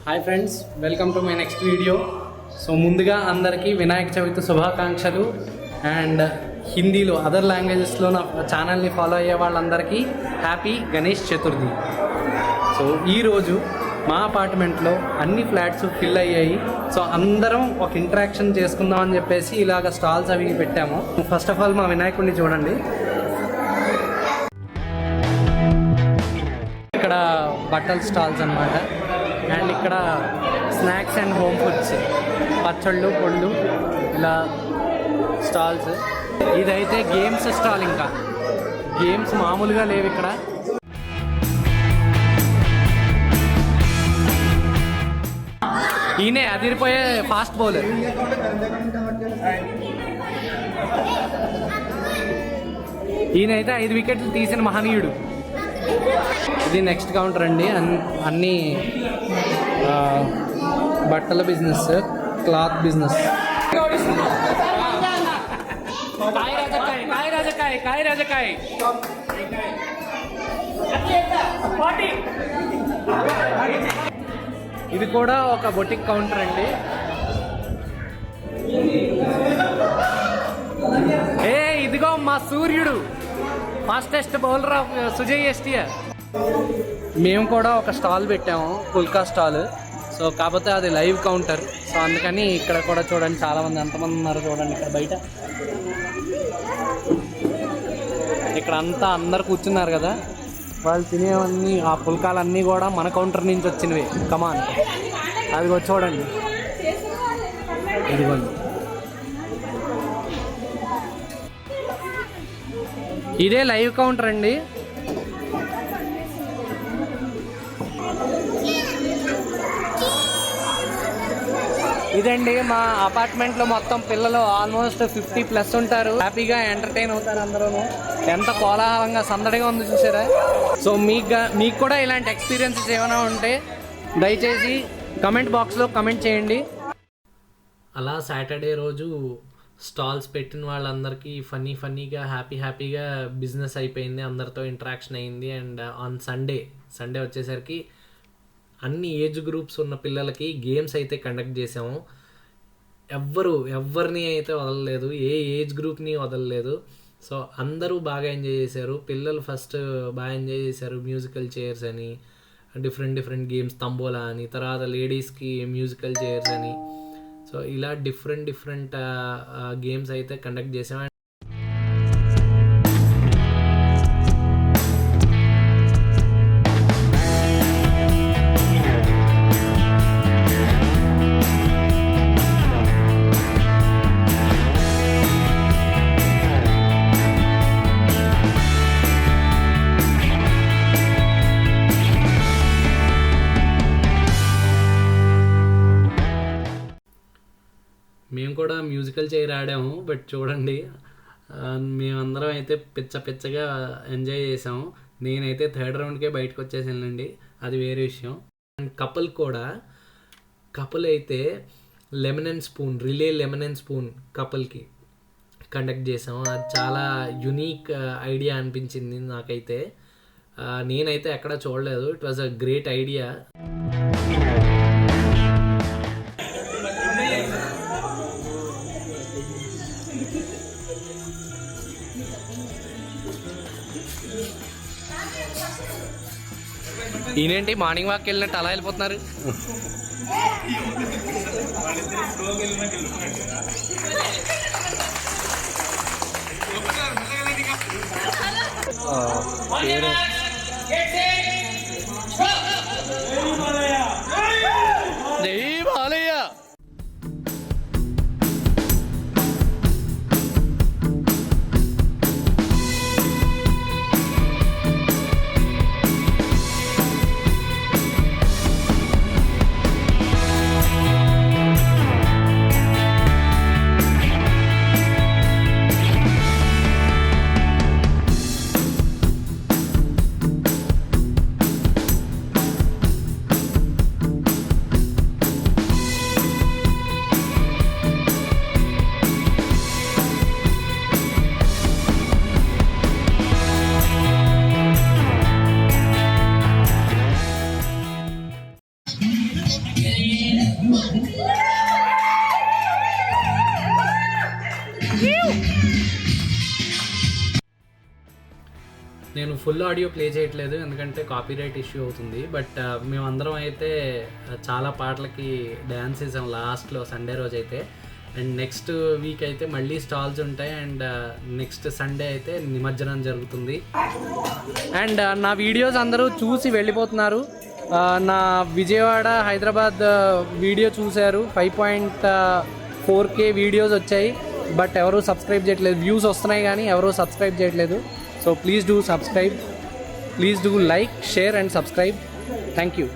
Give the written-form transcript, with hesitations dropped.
Hi friends, welcome to my next video. So ముందుగా అందరికీ వినాయక చవితి శుభాకాంక్షలు. అండ్ హిందీలో అదర్ లాంగ్వేజెస్లో నా ఛానల్ని ఫాలో అయ్యే వాళ్ళందరికీ హ్యాపీ గణేష్ చతుర్థి. సో ఈరోజు మా అపార్ట్మెంట్లో అన్ని ఫ్లాట్స్ ఫిల్ అయ్యాయి. సో అందరం ఒక ఇంటరాక్షన్ చేసుకుందాం అని చెప్పేసి ఇలాగ స్టాల్స్ అవి పెట్టాము. ఫస్ట్ ఆఫ్ ఆల్ మా వినాయకుడిని చూడండి. ఇక్కడ బట్టల స్టాల్స్ అన్నమాట. అండ్ ఇక్కడ స్నాక్స్ అండ్ హోమ్ ఫుడ్స్, పచ్చళ్ళు, పొళ్ళు, ఇలా స్టాల్స్. ఇదైతే గేమ్స్ స్టాల్. ఇంకా గేమ్స్ మామూలుగా లేవు ఇక్కడ. ఈయనే అదిరిపోయే ఫాస్ట్ బౌలర్. ఈయనైతే 5 వికెట్లు తీసిన మహనీయుడు. ఇది నెక్స్ట్ కౌంటర్ అండి. అన్నీ బట్టల బిజినెస్, క్లాత్ బిజినెస్. ఇది కూడా ఒక బొటిక్ కౌంటర్ అండి. ఇదిగో మా సూర్యుడు, fastest bowler of Sujay STR. మేము కూడా ఒక స్టాల్ పెట్టాము, పుల్కా స్టాల్. సో కాకపోతే అది లైవ్ కౌంటర్. సో అందుకని ఇక్కడ కూడా చూడండి, చాలామంది ఎంతమంది ఉన్నారు చూడండి. ఇక్కడ బయట ఇక్కడ అంతా అందరు కూర్చున్నారు కదా, వాళ్ళు తినేవన్నీ ఆ పుల్కాలన్నీ కూడా మన కౌంటర్ నుంచి వచ్చినవి. కమాన్, అది చూడండి. ఇదిగోండి, ఇదే లైవ్ కౌంటర్ అండి. ఇదండి మా అపార్ట్మెంట్లో మొత్తం పిల్లలు ఆల్మోస్ట్ 50+ ఉంటారు. హ్యాపీగా ఎంటర్టైన్ అవుతారు అందరూ. ఎంత కోలాహలంగా సందడిగా ఉంది చూసారా. సో మీకు కూడా ఇలాంటి ఎక్స్పీరియన్సెస్ ఏమైనా ఉంటే దయచేసి కమెంట్ బాక్స్లో కమెంట్ చేయండి. అలా సాటర్డే రోజు స్టాల్స్ పెట్టిన వాళ్ళందరికీ ఫన్నీగా హ్యాపీగా బిజినెస్ అయిపోయింది. అందరితో ఇంటరాక్షన్ అయింది. అండ్ ఆన్ సండే వచ్చేసరికి అన్ని ఏజ్ గ్రూప్స్ ఉన్న పిల్లలకి గేమ్స్ అయితే కండక్ట్ చేసాము. ఎవరిని అయితే వదలలేదు, ఏ ఏజ్ గ్రూప్ని వదలలేదు. సో అందరూ బాగా ఎంజాయ్ చేశారు. పిల్లలు ఫస్ట్ బాగా ఎంజాయ్ చేశారు. మ్యూజికల్ చైర్స్ అని, డిఫరెంట్ గేమ్స్, తంబోలా అని, తర్వాత లేడీస్కి మ్యూజికల్ చైర్స్ అని. సో ఇలా డిఫరెంట్ గేమ్స్ అయితే కండక్ట్ చేసాము. మేము కూడా మ్యూజికల్ చైర్ ఆడాము. బట్ చూడండి, మేమందరం అయితే పిచ్చగా ఎంజాయ్ చేసాము. నేనైతే 3rd రౌండ్కే బయటకు వచ్చేసానండి, అది వేరే విషయం. అండ్ కపుల్ అయితే రిలే లెమన్ అండ్ స్పూన్ కపుల్కి కండక్ట్ చేసాము. అది చాలా యునీక్ ఐడియా అనిపించింది నాకైతే. నేనైతే ఎక్కడ చూడలేదు. It was a great idea. ఈయనేంటి మార్నింగ్ వాక్ వెళ్ళినట్టు అలా వెళ్ళిపోతున్నారు. జై బాలయ్య. నేను ఫుల్ ఆడియో ప్లే చేయట్లేదు ఎందుకంటే కాపీరైట్ ఇష్యూ అవుతుంది. బట్ మేమందరం అయితే చాలా పాటలకి డ్యాన్స్ చేసాం లాస్ట్లో సండే రోజు అయితే. అండ్ నెక్స్ట్ వీక్ అయితే మళ్ళీ స్టాల్స్ ఉంటాయి. అండ్ నెక్స్ట్ సండే అయితే నిమజ్జనం జరుగుతుంది. అండ్ నా వీడియోస్ అందరూ చూసి వెళ్ళిపోతున్నారు. నా విజయవాడ హైదరాబాద్ వీడియో చూశారు, 5.4K వీడియోస్ వచ్చాయి. బట్ ఎవరు సబ్స్క్రైబ్ చేయట్లేదు. వ్యూస్ వస్తున్నాయి కానీ ఎవరు సబ్స్క్రైబ్ చేయట్లేదు. So please do subscribe, please do like, share and subscribe. Thank you.